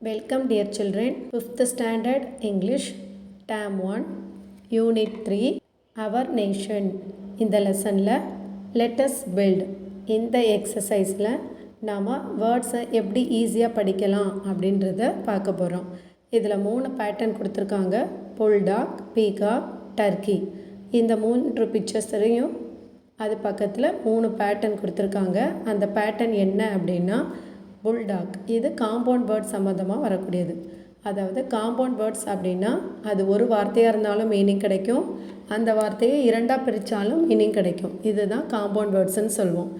Welcome dear children, 5th standard English, Term 1, Unit 3, Our Nation. இந்த லெசனில் let us build இந்த எக்ஸசைஸில் நாம் வேர்ட்ஸை எப்படி ஈஸியாக படிக்கலாம் அப்படின்றத பார்க்க போகிறோம். இதில் 3 பேட்டர்ன் கொடுத்துருக்காங்க. Bulldog, peacock, Turkey. இந்த 3 பிக்சர்ஸையும் அது பக்கத்தில் 3 பேட்டர்ன் கொடுத்துருக்காங்க. அந்த பேட்டர்ன் என்ன அப்படின்னா புல்டாக். இது காம்பவுண்ட் வேர்ட்ஸ் சம்மந்தமாக வரக்கூடியது. அதாவது காம்பவுண்ட் வேர்ட்ஸ் அப்படின்னா அது ஒரு வார்த்தையாக இருந்தாலும் மீனிங் கிடைக்கும், அந்த வார்த்தையை 2ஆக பிரித்தாலும் மீனிங் கிடைக்கும். இதுதான் காம்பவுண்ட் வேர்ட்ஸ்ன்னு சொல்லுவோம்.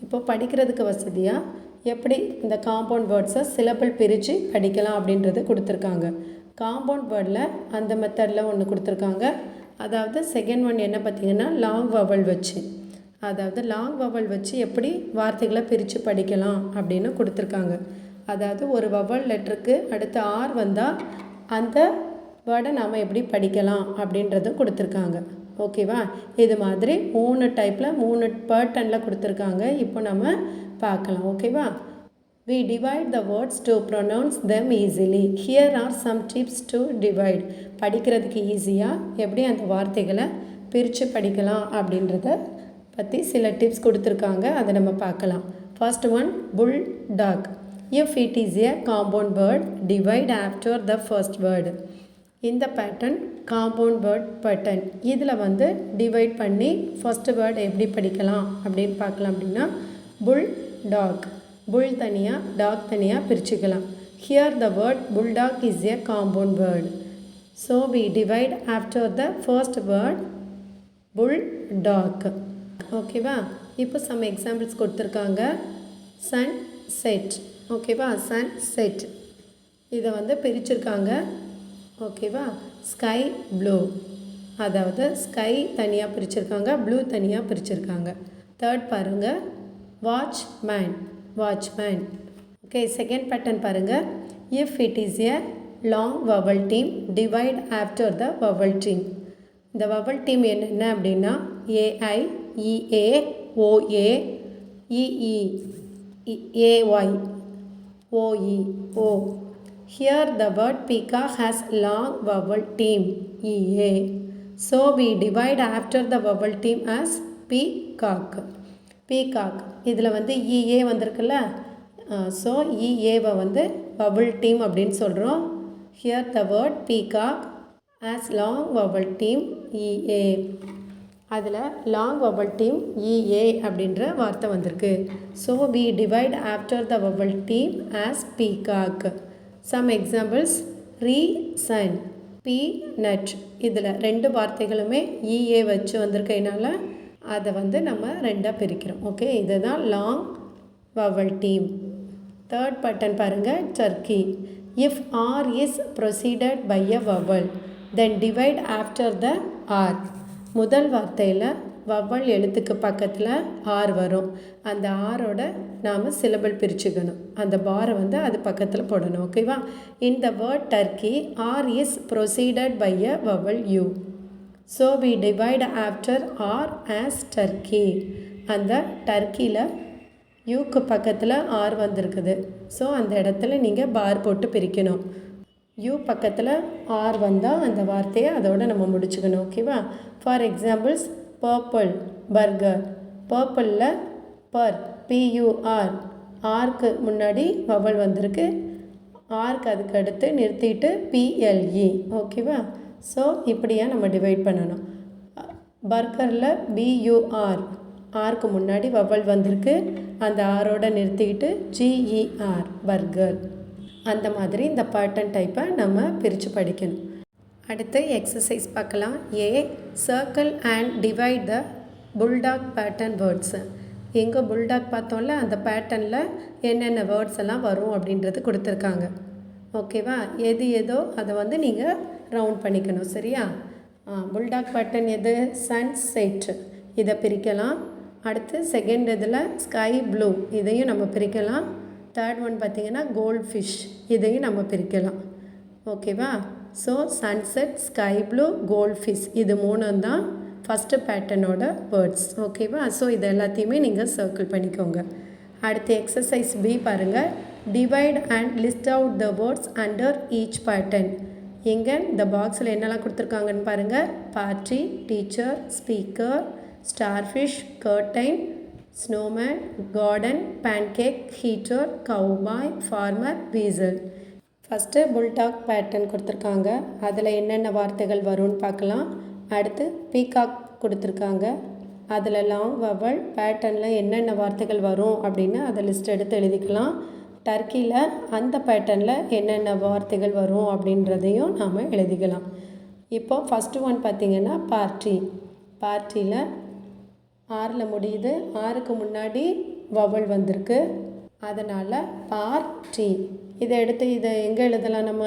இப்போ படிக்கிறதுக்கு வசதியாக எப்படி இந்த காம்பவுண்ட் வேர்ட்ஸை சிலபிள் பிரித்து படிக்கலாம் அப்படின்றது கொடுத்துருக்காங்க. காம்பவுண்ட் வேர்டில் அந்த மெத்தடில் ஒன்று கொடுத்துருக்காங்க. அதாவது செகண்ட் ஒன் என்ன பார்த்திங்கன்னா லாங் வவல் வச்சு, அதாவது லாங் வவல் வச்சு எப்படி வார்த்தைகளை பிரித்து படிக்கலாம் அப்படின்னு கொடுத்துருக்காங்க. அதாவது ஒரு வவல் லெட்டருக்கு அடுத்து ஆர் வந்தால் அந்த வேர்டை நாம் எப்படி படிக்கலாம் அப்படின்றதும் கொடுத்துருக்காங்க. ஓகேவா? இது மாதிரி 3 டைப்பில் 3 பேட்டர்னில் கொடுத்துருக்காங்க. இப்போ நம்ம பார்க்கலாம். ஓகேவா? We divide the words to pronounce them easily. Here are some tips to divide. படிக்கிறதுக்கு ஈஸியாக எப்படி அந்த வார்த்தைகளை பிரித்து படிக்கலாம் அப்படின்றத பற்றி சில டிப்ஸ் கொடுத்துருக்காங்க. அதை நம்ம பார்க்கலாம். First one, bulldog. If it is a compound word, divide after the first word. இந்த பேட்டர்ன் காம்பவுண்ட் வேர்ட் பேட்டர்ன். இதில் வந்து டிவைட் பண்ணி ஃபர்ஸ்ட் வேர்டு எப்படி படிக்கலாம் அப்படின்னு பார்க்கலாம். அப்படின்னா புல் டாக், புல் தனியாக டாக் தனியாக பிரிச்சுக்கலாம். Here the word bulldog is a compound word. So we divide after the first word bulldog. ஓகேவா? இப்போ சம் எக்ஸாம்பிள்ஸ் கொடுத்துருக்காங்க. Sunset. ஓகேவா? சன் செட் இதை வந்து பிரிச்சுருக்காங்க. ஓகேவா? ஸ்கை ப்ளூ, அதாவது ஸ்கை தனியாக பிரிச்சுருக்காங்க, ப்ளூ தனியாக பிரிச்சுருக்காங்க. தேர்ட் பாருங்கள், watch man, watchman. Okay, second pattern பாருங்கள். If it is a long vowel team, divide after the vowel team. இந்த வவல் டீம் என்னென்ன அப்படின்னா AI, EA, OA, EE, AY, OE, O. Here the word peacock has long vowel team EA. So we divide after the vowel team as peacock. Peacock இதில் வந்து EA வந்திருக்குல்ல, so EAவை வந்து vowel team அப்படின்னு சொல்கிறோம். Here the word peacock has long vowel team EA. அதில் long vowel team EA அப்படின்ற வார்த்தை வந்திருக்கு. So we divide after the vowel team as peacock. Some examples, reason, peanut. இதில் 2 வார்த்தைகளுமே EA வச்சு வந்திருக்கனால அதை வந்து நம்ம 2ஆக பிரிக்கிறோம். ஓகே, இதுதான் long vowel team. Third pattern பாருங்கள், turkey. If R is proceeded by a vowel, then divide after the R. முதல் வார்த்தையில் வவல் எழுத்துக்கு பக்கத்தில் ஆர் வரும். அந்த ஆரோட நாம் சிலபிள் பிரிச்சுக்கணும். அந்த பாரை வந்து அது பக்கத்தில் போடணும். ஓகேவா? In the word turkey, R is proceeded by a vowel U. So we divide after R as turkey. அந்த டர்க்கியில் யூக்கு பக்கத்தில் ஆர் வந்திருக்குது. ஸோ அந்த இடத்துல நீங்கள் பார் போட்டு பிரிக்கணும். யூ பக்கத்தில் ஆர் வந்தால் அந்த வார்த்தையை அதோடு நம்ம முடிச்சுக்கணும். ஓகேவா? For examples, purple, burger. பர்பிளில் பர், பியூஆர், ஆர்க்கு முன்னாடி வவல் வந்திருக்கு, ஆர்க்கு அதுக்கு அடுத்து நிறுத்திட்டு பிஎல்இ. ஓகேவா? ஸோ இப்படியாக நம்ம டிவைட் பண்ணணும். பர்கரில் பியூஆர், ஆர்க்கு முன்னாடி வவல் வந்திருக்கு, அந்த ஆரோட நிறுத்திக்கிட்டு ஜிஇஆர், பர்கர். அந்த மாதிரி இந்த பேட்டர்ன் டைப்பை நம்ம பிரித்து படிக்கணும். அடுத்து எக்ஸசைஸ் பார்க்கலாம். A, circle and divide the bulldog pattern words. எங்கே புல்டாக் பார்த்தோம்ல, அந்த பேட்டர்னில் என்னென்ன வேர்ட்ஸ் எல்லாம் வரும் அப்படின்றது கொடுத்துருக்காங்க. ஓகேவா? எது ஏதோ அதை வந்து நீங்கள் ரவுண்ட் பண்ணிக்கணும். சரியா? புல்டாக் பேட்டர்ன் எது? சன் செட், இதை பிரிக்கலாம். அடுத்து செகண்ட் இதில் ஸ்கை ப்ளூ, இதையும் நம்ம பிரிக்கலாம். தேர்ட் ஒன் பார்த்திங்கன்னா கோல்ட் ஃபிஷ், இதையும் நம்ம பிரிக்கலாம். ஓகேவா? So sunset, sky blue, gold fish, இது 3 தான் ஃபஸ்ட்டு பேட்டர்னோட வேர்ட்ஸ். ஓகேவா? ஸோ இது எல்லாத்தையுமே நீங்கள் சர்க்கிள் பண்ணிக்கோங்க. அடுத்து எக்ஸசைஸ் பி பாருங்கள். Divide and list out the words under each pattern. இங்கே இந்த பாக்ஸில் என்னெல்லாம் கொடுத்துருக்காங்கன்னு பாருங்கள். Party, teacher, speaker, starfish, curtain, snowman, garden, pancake, heater, cowboy, farmer, weasel. First bulldog pattern கொடுத்துருக்காங்க. அதில் என்னென்ன வார்த்தைகள் வரும்னு பார்க்கலாம். அடுத்து பீகாக் கொடுத்துருக்காங்க. அதில் லாங் வவல் பேட்டர்னில் என்னென்ன வார்த்தைகள் வரும் அப்படின்னு அதை லிஸ்ட் எடுத்து எழுதிக்கலாம். டர்க்கியில் அந்த பேட்டர்னில் என்னென்ன வார்த்தைகள் வரும் அப்படின்றதையும் நாம் எழுதிக்கலாம். இப்போது ஃபஸ்ட்டு ஒன் பார்த்திங்கன்னா பார்ட்டி. பார்ட்டியில் ஆறில் முடியுது. ஆறுக்கு முன்னாடி வவல் வந்திருக்கு. அதனால் பார்ட்டி. இதை எடுத்து இதை எங்கே எழுதலாம்? நம்ம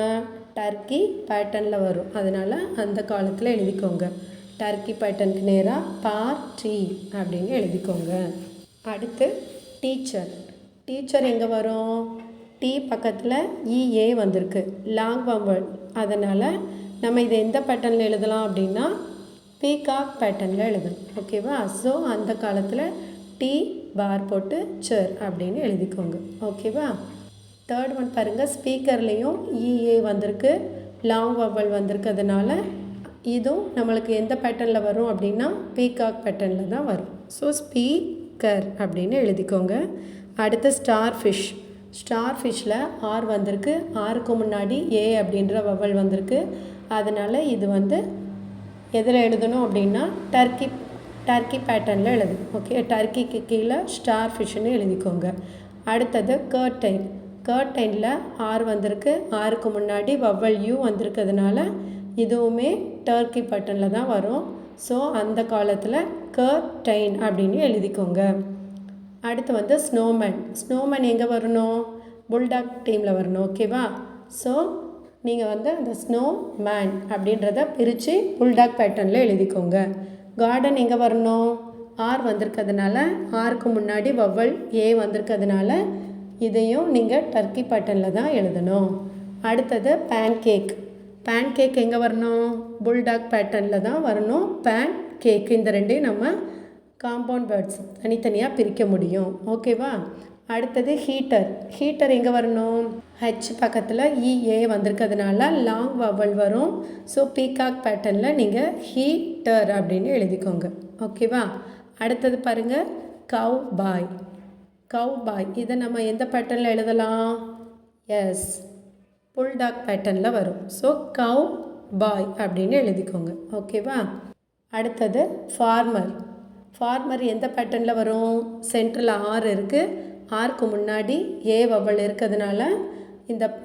டர்க்கி பேட்டர்னில் வரும். அதனால் அந்த காலத்தில் எழுதிக்கோங்க. டர்க்கி பேட்டர்னுக்கு நேராக பார்ட்டி அப்படின்னு எழுதிக்கோங்க. அடுத்து டீச்சர். டீச்சர் எங்கே வரும்? டி பக்கத்தில் இஏ வந்திருக்கு, லாங் வவல். அதனால் நம்ம இதை எந்த பேட்டர்னில் எழுதலாம் அப்படின்னா பீகாக் பேட்டர்னில் எழுதணும். ஓகேவா? ஸோ அந்த காலத்தில் டி பார் போட்டு சர் அப்படின்னு எழுதிக்கோங்க. ஓகேவா? தேர்ட் ஒன் பாருங்கள். ஸ்பீக்கர்லேயும் இஏ வந்திருக்கு, லாங் வவல் வந்திருக்கிறதுனால இதுவும் நம்மளுக்கு எந்த பேட்டர்னில் வரும் அப்படின்னா பீகாக் பேட்டர்னில் தான் வரும். ஸோ ஸ்பீக்கர் அப்படின்னு எழுதிக்கோங்க. அடுத்து ஸ்டார்ஃபிஷ். ஸ்டார்ஃபிஷ்ஷில் ஆர் வந்திருக்கு. ஆருக்கு முன்னாடி ஏ அப்படின்ற வவல் வந்திருக்கு. அதனால் இது வந்து எதில் எழுதணும் அப்படின்னா டர்க்கி பேட்டர்னில் எழுது. ஓகே, டர்க்கிக்கு கீழே ஸ்டார்ஃபிஷ்ஷுன்னு எழுதிக்கோங்க. அடுத்தது கர்டைன். கர்டைனில் ஆர் வந்திருக்கு. ஆருக்கு முன்னாடி வவல் யூ வந்திருக்கிறதுனால இதுவுமே டர்க்கி பேட்டர்னில் தான் வரும். ஸோ அந்த காலத்தில் கர்டைன் அப்படின்னு எழுதிக்கோங்க. அடுத்து வந்து ஸ்னோமேன். ஸ்னோமேன் எங்கே வரணும்? புல்டாக் டீமில் வரணும். ஓகேவா? ஸோ நீங்கள் வந்து அந்த ஸ்னோமேன் அப்படின்றத பிரித்து புல்டாக் பேட்டர்னில் எழுதிக்கோங்க. கார்டன் எங்கே வரணும்? ஆர் வந்திருக்கிறதுனால ஆருக்கு முன்னாடி வவல் ஏ வந்திருக்கிறதுனால இதையும் நீங்கள் டர்க்கி பேட்டர்னில் தான் எழுதணும். அடுத்தது பேன்கேக். பேன்கேக் எங்கே வரணும்? புல்டாக் பேட்டர்னில் தான் வரணும். பேன்கேக் இந்த ரெண்டையும் நம்ம காம்பவுண்ட் வேர்ட்ஸ் தனித்தனியாக பிரிக்க முடியும். ஓகேவா? அடுத்தது ஹீட்டர். ஹீட்டர் எங்கே வரணும்? ஹெச் பக்கத்தில் இஏ வந்திருக்கிறதுனால லாங் வவல் வரும். ஸோ பீகாக் பேட்டர்னில் நீங்கள் ஹீட்டர் அப்படின்னு எழுதிக்கோங்க. ஓகேவா? அடுத்தது பாருங்கள், கவ் பாய். கவ் பாய் இதை நம்ம எந்த பேட்டர்னில் எழுதலாம்? எஸ், புல்டாக் பேட்டர்னில் வரும். ஸோ கவ் பாய் அப்படின்னு எழுதிக்கோங்க. ஓகேவா? அடுத்தது ஃபார்மர். ஃபார்மர் எந்த பேட்டர்னில் வரும்? சென்ட்ரல் ஆர் இருக்குது. ஆருக்கு முன்னாடி ஏ வவல் இருக்கிறதுனால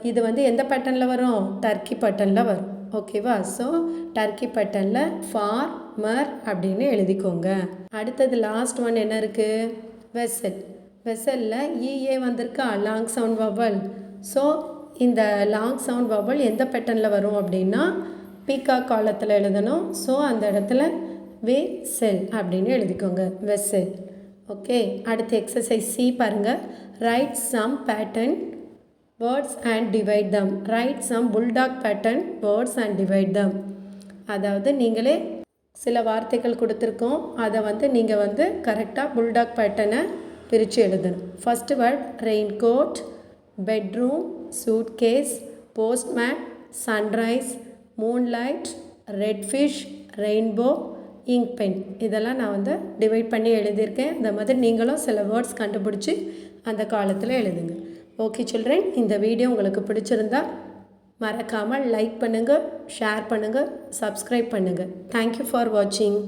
இது வந்து எந்த பேட்டர்னில் வரும்? டர்க்கி பேட்டர்னில் வரும். ஓகேவா? ஸோ டர்க்கி பேட்டர்னில் ஃபார்மர் அப்படின்னு எழுதிக்கோங்க. அடுத்தது லாஸ்ட் ஒன் என்ன இருக்குது? வெசல். வெசலில் இஏ வந்திருக்கா, லாங் சவுண்ட் வவல். ஸோ இந்த லாங் சவுண்ட் வவல் எந்த பேட்டர்னில் வரும் அப்படின்னா பீகாக் காலத்தில் எழுதணும். ஸோ அந்த இடத்துல வெசல் அப்படின்னு எழுதிக்கோங்க. வெசல். ஓகே, அடுத்து எக்ஸசைஸ் சி பாருங்கள். Write some pattern words and divide them. Write some bulldog pattern words and divide them. அதாவது நீங்களே சில வார்த்தைகள் கொடுத்துருக்கோம். அதை வந்து நீங்கள் வந்து கரெக்டாக புல்டாக் பேட்டர்னை பிரித்து எழுதணும். First word raincoat, bedroom, suitcase, postman, sunrise, moonlight, red fish, rainbow, ink pen. இதெல்லாம் நான் வந்து டிவைட் பண்ணி எழுதியிருக்கேன். அந்த மாதிரி நீங்களும் சில வேர்ட்ஸ் கண்டுபிடிச்சி அந்த காலத்தில் எழுதுங்க. ஓகே சில்ட்ரன், இந்த வீடியோ உங்களுக்கு பிடிச்சிருந்தா மறக்காமல் லைக் பண்ணுங்கள், ஷேர் பண்ணுங்கள், சப்ஸ்கிரைப் பண்ணுங்கள். தேங்க்யூ ஃபார் வாட்சிங்.